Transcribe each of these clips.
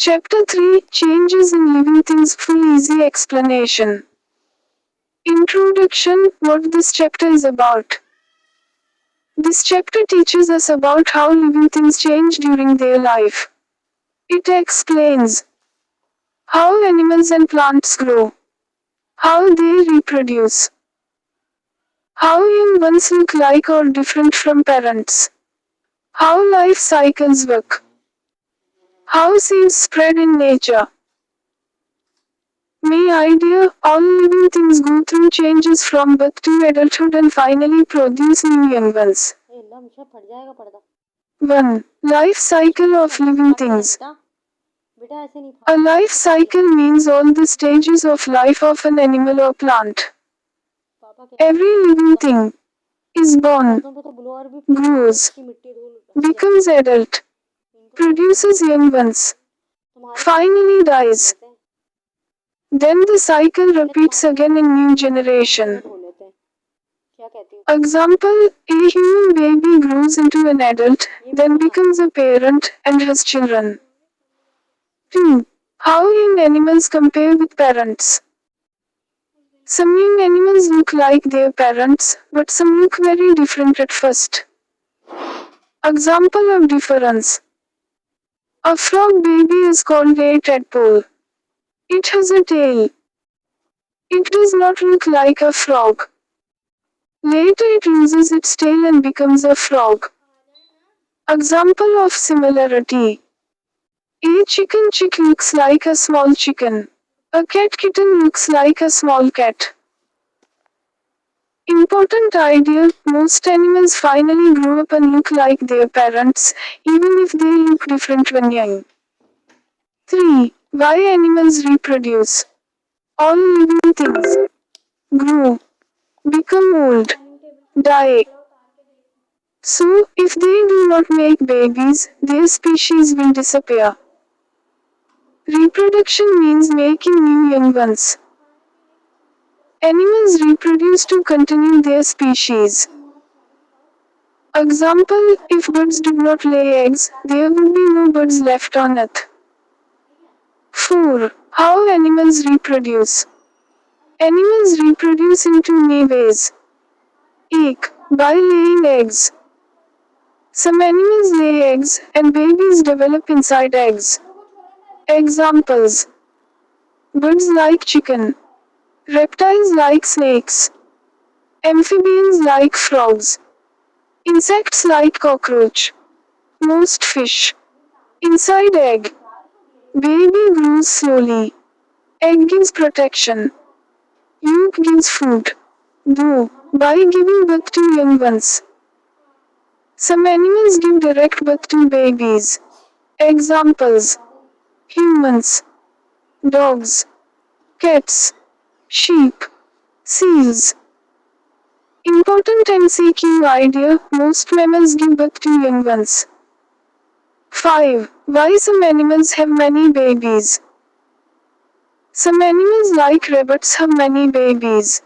Chapter 3 Changes in Living Things. Full easy explanation. Introduction. What this chapter is about. This chapter teaches us about how living things change during their life. It explains how animals and plants grow, how they reproduce, how young ones look like or different from parents, how life cycles work, how seeds spread in nature. Main idea, all living things go through changes from birth to adulthood and finally produce new young ones. 1. Life cycle of living things. A life cycle means all the stages of life of an animal or plant. Every living thing is born, grows, becomes adult, produces young ones, finally dies. Then the cycle repeats again in new generation. Example, a human baby grows into an adult, then becomes a parent and has children. 2. How young animals compare with parents. Some young animals look like their parents, but some look very different at first. Example of difference. A frog baby is called a tadpole. It has a tail. It does not look like a frog. Later it loses its tail and becomes a frog. Example of similarity. A chicken chick looks like a small chicken. A cat kitten looks like a small cat. Important idea, most animals finally grow up and look like their parents, even if they look different when young. 3. Why animals reproduce. All living things grow, become old, die. So, if they do not make babies, their species will disappear. Reproduction means making new young ones. Animals reproduce to continue their species. Example, if birds do not lay eggs, there would be no birds left on earth. 4. How animals reproduce. Animals reproduce in two main ways. 1. By laying eggs. Some animals lay eggs, and babies develop inside eggs. Examples. Birds like chicken. Reptiles like snakes. Amphibians like frogs. Insects like cockroach. Most fish. Inside egg. Baby grows slowly. Egg gives protection. Yolk gives food. Though, by giving birth to young ones. Some animals give direct birth to babies. Examples. Humans. Dogs. Cats. Sheep. Seals. Important MCQ idea, most mammals give birth to young ones. 5. Why some animals have many babies. Some animals like rabbits have many babies.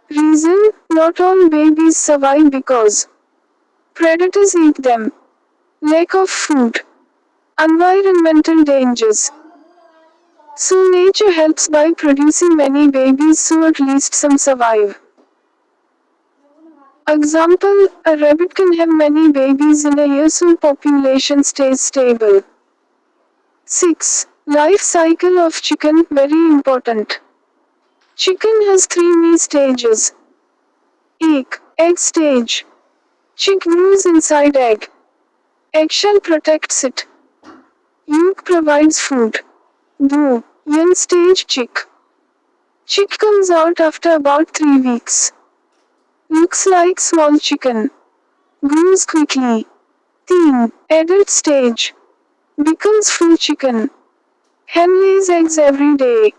Reason, not all babies survive because predators eat them. Lack of food. Environmental dangers. So nature helps by producing many babies so at least some survive. Example, a rabbit can have many babies in a year so population stays stable. 6. Life cycle of chicken, very important. Chicken has 3 main stages. 1. Egg stage. Chick grows inside egg. Eggshell protects it. Yolk provides food. Though, young stage chick. Chick comes out after about 3 weeks. Looks like small chicken. Grows quickly. Teen, adult stage. Becomes full chicken. Hen lays eggs every day.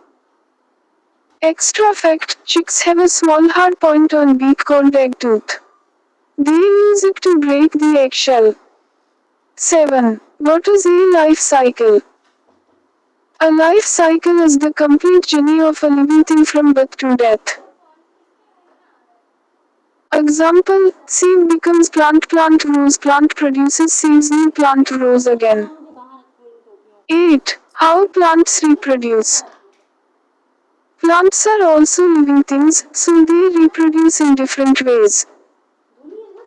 Extra fact, chicks have a small hard point on beak called egg tooth. They use it to break the eggshell. 7. What is a life cycle? A life cycle is the complete journey of a living thing from birth to death. Example, seed becomes plant, plant grows, plant produces seeds, new plant grows again. 8. How plants reproduce. Plants are also living things, so they reproduce in different ways.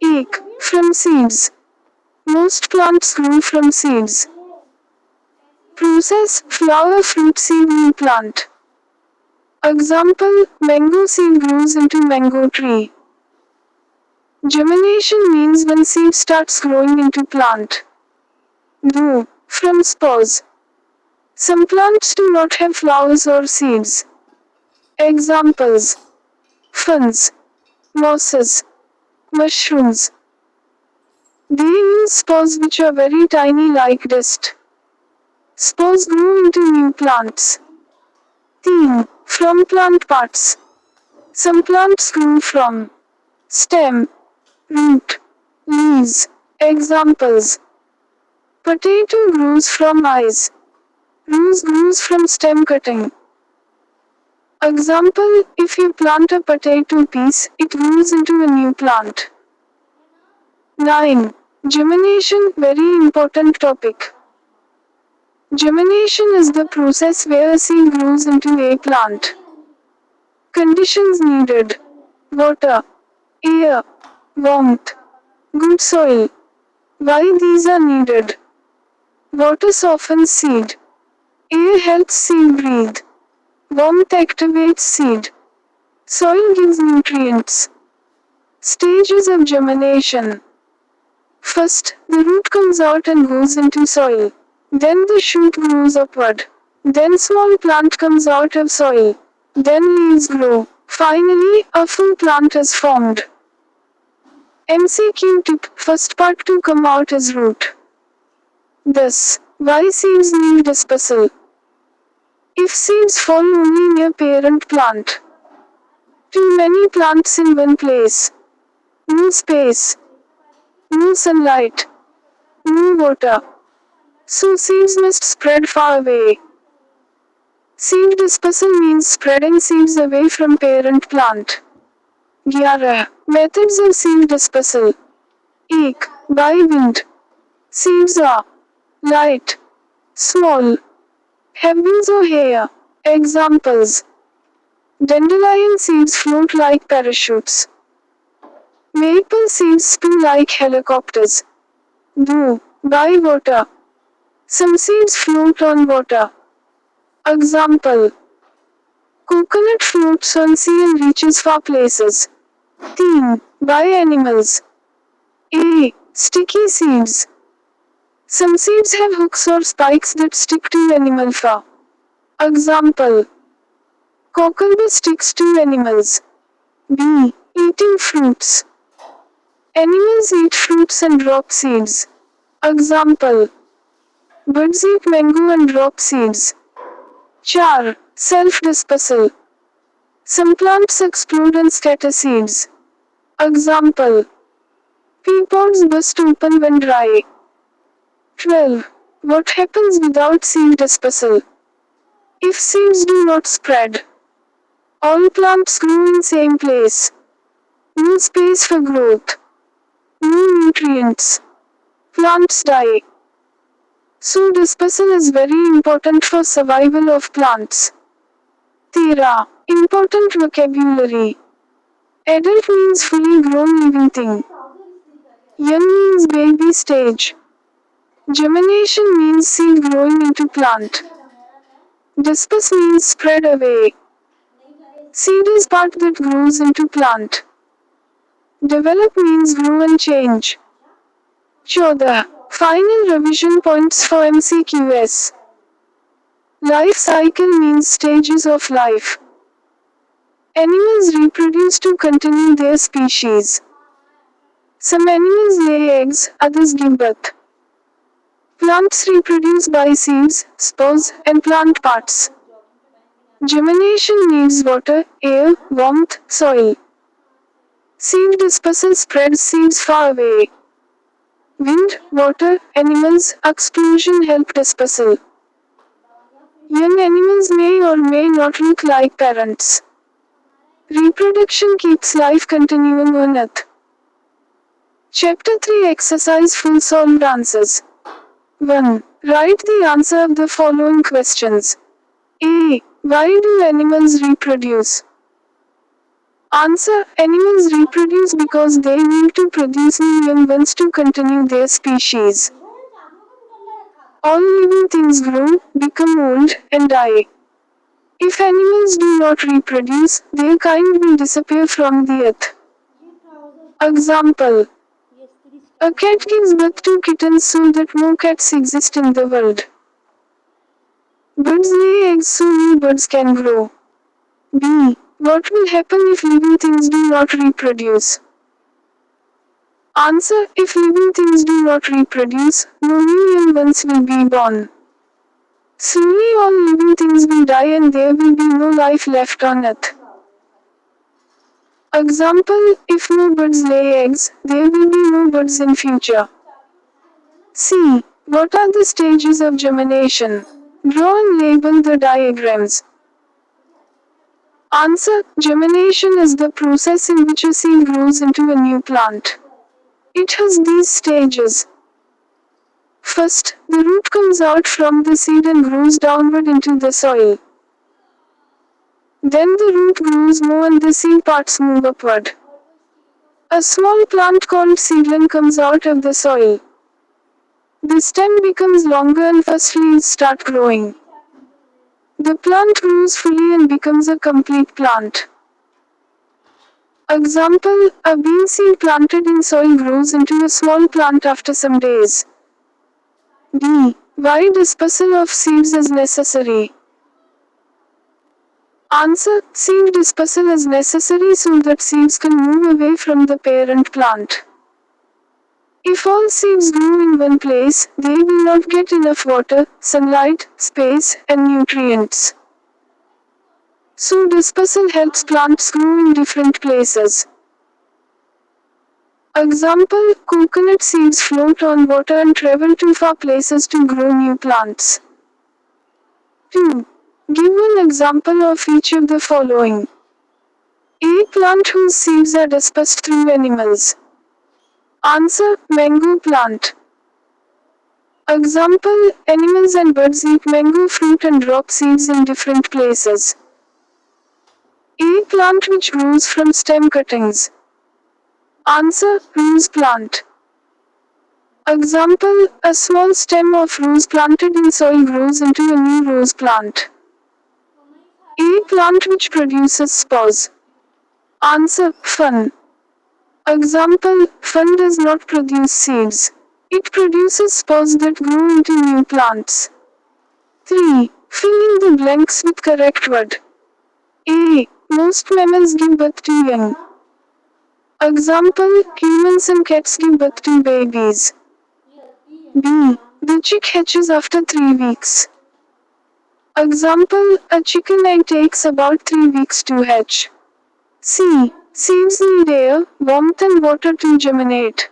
Egg. From seeds. Most plants grow from seeds. Process. Flower fruit seed new plant. Example, mango seed grows into mango tree. Germination means when seed starts growing into plant. Do. From spores. Some plants do not have flowers or seeds. Examples. Ferns. Mosses. Mushrooms. They use spores which are very tiny like dust. Spores grow into new plants. Theme. From plant parts. Some plants grow from stem, root, leaves. Examples. Potato grows from eyes. Rose grows from stem cutting. Example, if you plant a potato piece, it grows into a new plant. 9. Germination, very important topic. Germination is the process where a seed grows into a plant. Conditions needed. Water, air, warmth, good soil. Why these are needed? Water softens seed. Air helps seed breathe. Warmth activates seed. Soil gives nutrients. Stages of germination. First, the root comes out and goes into soil. Then the shoot grows upward. Then small plant comes out of soil. Then leaves grow. Finally, a full plant is formed. MCQ tip. First part to come out is root. Thus, why seeds need dispersal? If seeds fall only near parent plant. Too many plants in one place. No space. No sunlight. No water. So seeds must spread far away. Seed dispersal means spreading seeds away from parent plant. 11. Methods of seed dispersal. 1. By wind. Seeds are light, small, have wings or hair. Examples. Dandelion seeds float like parachutes. Maple seeds spin like helicopters. 2. By water. Some seeds float on water. Example. Coconut floats on sea and reaches far places. Theme. By animals. A. Sticky seeds. Some seeds have hooks or spikes that stick to animal fur. Example. Cucumber sticks to animals. B. Eating fruits. Animals eat fruits and drop seeds. Example. Birds eat mango and drop seeds. 4. Self-dispersal. Some plants explode and scatter seeds. Example. Pea pods burst open when dry. 12. What happens without seed dispersal? If seeds do not spread, all plants grow in same place. No space for growth. No nutrients. Plants die. So dispersal is very important for survival of plants. 13. Important vocabulary. Adult means fully grown living thing. Young means baby stage. Germination means seed growing into plant. Disperse means spread away. Seed is part that grows into plant. Develop means grow and change. 14. Final revision points for MCQS. Life cycle means stages of life. Animals reproduce to continue their species. Some animals lay eggs, others give birth. Plants reproduce by seeds, spores, and plant parts. Germination needs water, air, warmth, soil. Seed dispersal spreads seeds far away. Wind, water, animals, explosion help dispersal. Young animals may or may not look like parents. Reproduction keeps life continuing on Earth. Chapter 3 Exercise Full solved answers. 1. Write the answer of the following questions. A. Why do animals reproduce? Answer. Animals reproduce because they need to produce new young ones to continue their species. All living things grow, become old, and die. If animals do not reproduce, their kind will disappear from the earth. Example. A cat gives birth to kittens so that more cats exist in the world. Birds lay eggs so new birds can grow. B. What will happen if living things do not reproduce? Answer. If living things do not reproduce, no new young ones will be born. Slowly all living things will die and there will be no life left on earth. Example, if no birds lay eggs, there will be no birds in future. C. What are the stages of germination? Draw and label the diagrams. Answer. Germination is the process in which a seed grows into a new plant. It has these stages. First, the root comes out from the seed and grows downward into the soil. Then the root grows more and the seed parts move upward. A small plant called seedling comes out of the soil. The stem becomes longer and first leaves start growing. The plant grows fully and becomes a complete plant. Example, a bean seed planted in soil grows into a small plant after some days. D. Why dispersal of seeds is necessary? Answer. Seed dispersal is necessary so that seeds can move away from the parent plant. If all seeds grow in one place, they will not get enough water, sunlight, space, and nutrients. So dispersal helps plants grow in different places. Example, coconut seeds float on water and travel to far places to grow new plants. 2. Give one example of each of the following. A plant whose seeds are dispersed through animals. Answer, mango plant. Example, animals and birds eat mango fruit and drop seeds in different places. A plant which grows from stem cuttings. Answer, rose plant. Example, a small stem of rose planted in soil grows into a new rose plant. A plant which produces spores. Answer, fern. Example, fern does not produce seeds. It produces spores that grow into new plants. 3. Fill in the blanks with correct word. A. Most mammals give birth to young. Example, humans and cats give birth to babies. B. The chick hatches after 3 weeks. Example, a chicken egg takes about 3 weeks to hatch. C. Seeds need air, warmth and water to germinate.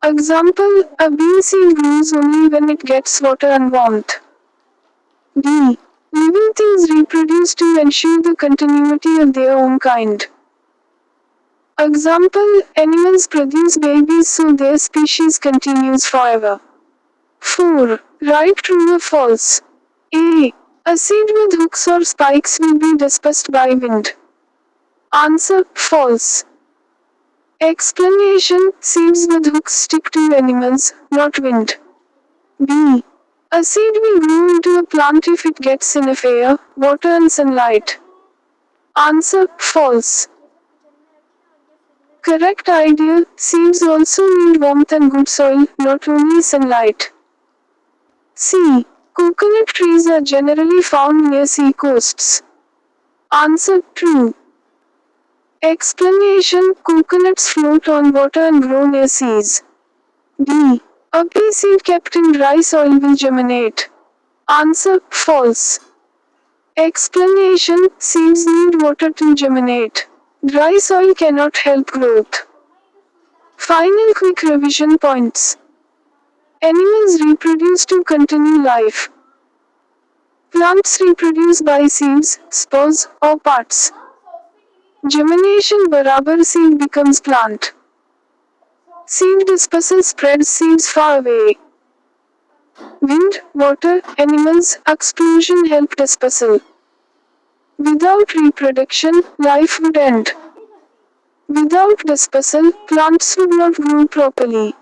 Example, a bean seed grows only when it gets water and warmth. D. Living things reproduce to ensure the continuity of their own kind. Example, animals produce babies so their species continues forever. 4. Write true or false. A. A seed with hooks or spikes will be dispersed by wind. Answer, false. Explanation, seeds with hooks stick to animals, not wind. B. A seed will grow into a plant if it gets enough air, water and sunlight. Answer, false. Correct idea, seeds also need warmth and good soil, not only sunlight. C. Coconut trees are generally found near sea coasts. Answer, true. Explanation, coconuts float on water and grow near seas. D. A pea seed kept in dry soil will germinate. Answer, false. Explanation, seeds need water to germinate. Dry soil cannot help growth. Final quick revision points. Animals reproduce to continue life. Plants reproduce by seeds, spores, or parts. Germination barabar seed becomes plant. Seed dispersal spreads seeds far away. Wind, water, animals, explosion help dispersal. Without reproduction, life would end. Without dispersal, plants would not grow properly.